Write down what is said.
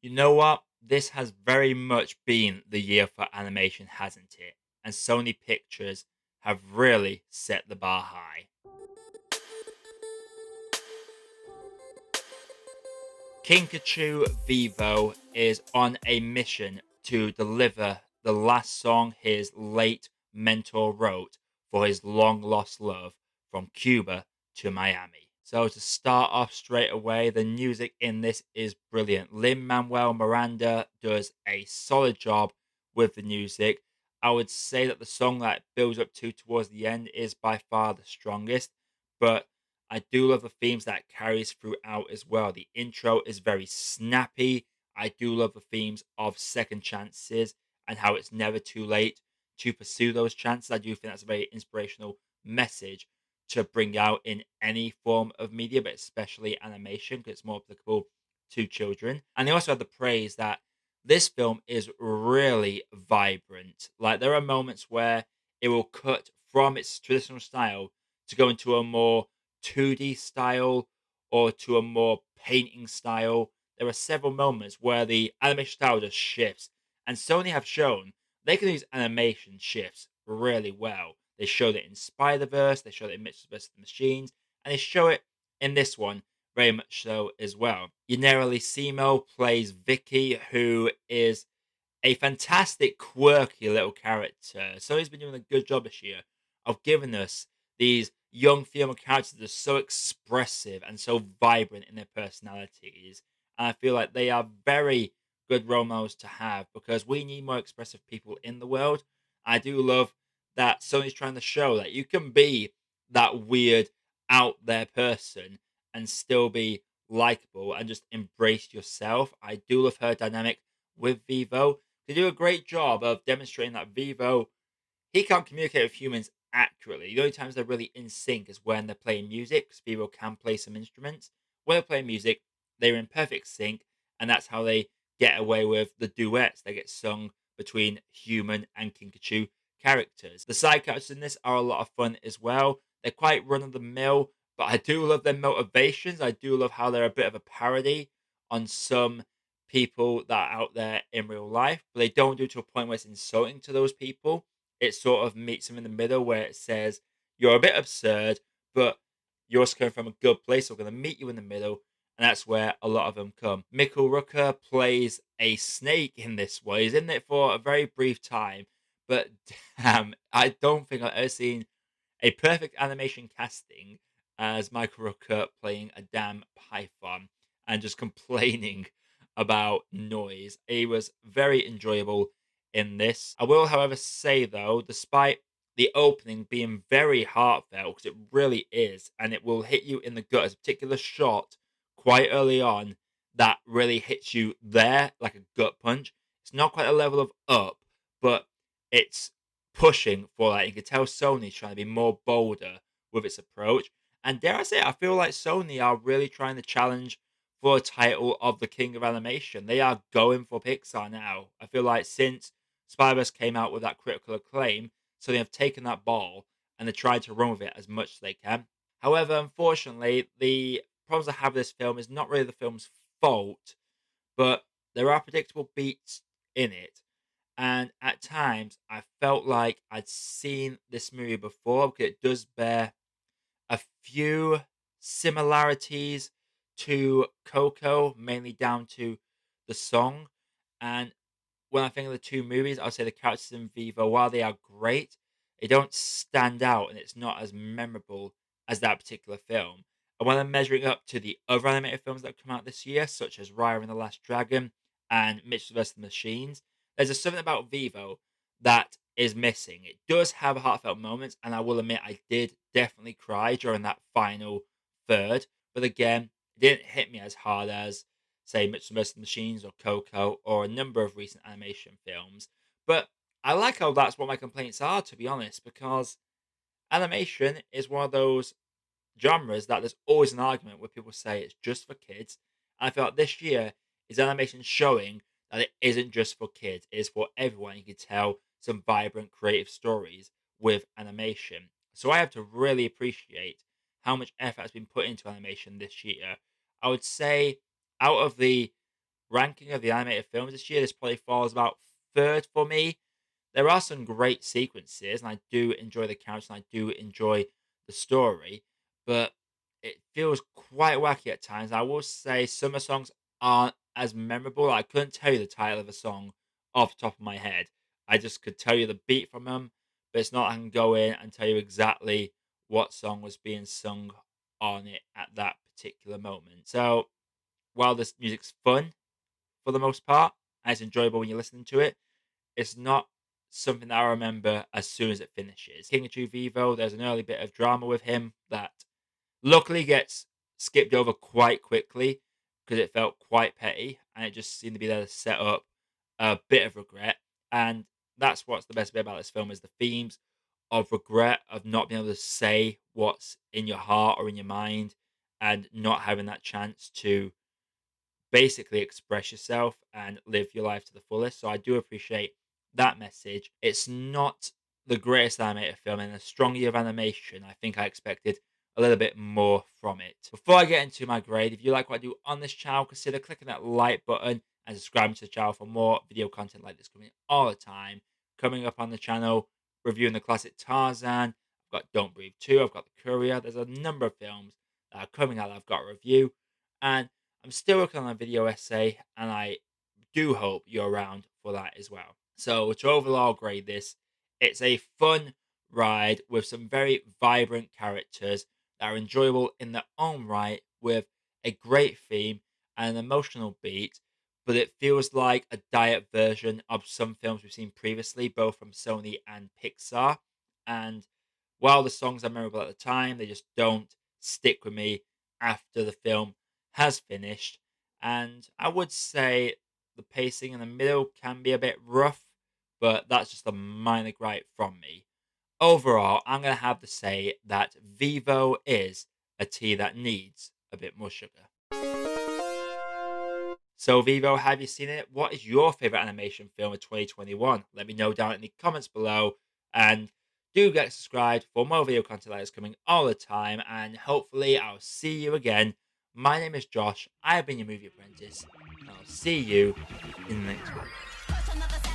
You know what? This has very much been the year for animation, hasn't it? And Sony Pictures have really set the bar high. Kinkajou Vivo is on a mission to deliver the last song his late mentor wrote for his long lost love from Cuba to Miami. So, to start off straight away, the music in this is brilliant. Lin Manuel Miranda does a solid job with the music. I would say that the song that it builds up to towards the end is by far the strongest, but I do love the themes that it carries throughout as well. The intro is very snappy. I do love the themes of second chances and how it's never too late to pursue those chances. I do think that's a very inspirational message to bring out in any form of media, but especially animation, because it's more applicable to children. And they also have the praise that this film is really vibrant. Like, there are moments where it will cut from its traditional style to go into a more 2D style or to a more painting style. There are several moments where the animation style just shifts, and Sony have shown they can use animation shifts really well. They showed it in Spider Verse, they showed it in Mitchell's vs. the Machines, and they show it in this one very much so as well. Yanira Simo plays Vicky, who is a fantastic, quirky little character. So he's been doing a good job this year of giving us these young female characters that are so expressive and so vibrant in their personalities. And I feel like they are very good role models to have because we need more expressive people in the world. I do love that Sony's trying to show that you can be that weird, out there person and still be likable and just embrace yourself. I do love her dynamic with Vivo. They do a great job of demonstrating that Vivo, he can't communicate with humans accurately. The only times they're really in sync is when they're playing music, because Vivo can play some instruments. When they're playing music, they're in perfect sync, and that's how they get away with the duets that get sung between human and Kinkajou characters. The side characters in this are a lot of fun as well. They're quite run of the mill, but I do love their motivations. I do love how they're a bit of a parody on some people that are out there in real life, but they don't do it to a point where it's insulting to those people. It sort of meets them in the middle where it says, "You're a bit absurd, but you're also coming from a good place. So we're going to meet you in the middle." And that's where a lot of them come. Mikkel Rooker plays a snake in this one. He's in it for a very brief time, but damn, I don't think I've ever seen a perfect animation casting as Michael Rooker playing a damn python and just complaining about noise. He was very enjoyable in this. I will, however, say though, despite the opening being very heartfelt, because it really is, and it will hit you in the gut, there's a particular shot quite early on that really hits you there like a gut punch. It's not quite a level of up, but it's pushing for that. You can tell Sony's trying to be more bolder with its approach. And dare I say, I feel like Sony are really trying to challenge for a title of the King of Animation. They are going for Pixar now. I feel like since Spider-Verse came out with that critical acclaim, so they have taken that ball and they're trying to run with it as much as they can. However, unfortunately, the problems I have with this film is not really the film's fault, but there are predictable beats in it. And at times, I felt like I'd seen this movie before because it does bear a few similarities to Coco, mainly down to the song. And when I think of the two movies, I'll say the characters in Vivo, while they are great, they don't stand out and it's not as memorable as that particular film. And when I'm measuring up to the other animated films that have come out this year, such as Raya and the Last Dragon and Mitchell vs. the Machines, there's just something about Vivo that is missing. It does have heartfelt moments, and I will admit I did definitely cry during that final third. But again, it didn't hit me as hard as, say, Mitchell vs. the Machines or Coco or a number of recent animation films. But I like how that's what my complaints are, to be honest, because animation is one of those genres that there's always an argument where people say it's just for kids. And I feel like this year is animation showing that it isn't just for kids, it is for everyone. You can tell some vibrant, creative stories with animation. So I have to really appreciate how much effort has been put into animation this year. I would say out of the ranking of the animated films this year, this probably falls about third for me. There are some great sequences, and I do enjoy the characters, and I do enjoy the story, but it feels quite wacky at times. I will say some of the songs aren't as memorable. I couldn't tell you the title of a song off the top of my head. I just could tell you the beat from them, but it's not I can go in and tell you exactly what song was being sung on it at that particular moment. So while this music's fun for the most part, and it's enjoyable when you're listening to it, it's not something that I remember as soon as it finishes. King of True Vivo, there's an early bit of drama with him that luckily gets skipped over quite quickly because it felt quite petty and it just seemed to be there to set up a bit of regret. And that's what's the best bit about this film is the themes of regret, of not being able to say what's in your heart or in your mind and not having that chance to basically express yourself and live your life to the fullest. So I do appreciate that message. It's not the greatest animated film, and a strong year of animation. I think I expected a little bit more from it. Before I get into my grade, if you like what I do on this channel, consider clicking that like button and subscribing to the channel for more video content like this coming all the time. Coming up on the channel, reviewing the classic Tarzan. I've got Don't Breathe 2, I've got The Courier. There's a number of films that are coming out that I've got a review. And I'm still working on a video essay, and I do hope you're around for that as well. So, to overall grade this, it's a fun ride with some very vibrant characters that are enjoyable in their own right, with a great theme and an emotional beat. But it feels like a diet version of some films we've seen previously, both from Sony and Pixar. And while the songs are memorable at the time, they just don't stick with me after the film has finished. And I would say the pacing in the middle can be a bit rough, but that's just a minor gripe from me. Overall, I'm going to have to say that Vivo is a tea that needs a bit more sugar. So, Vivo, have you seen it? What is your favorite animation film of 2021? Let me know down in the comments below. And do get subscribed for more video content like this coming all the time. And hopefully, I'll see you again. My name is Josh. I have been your movie apprentice. And I'll see you in the next one.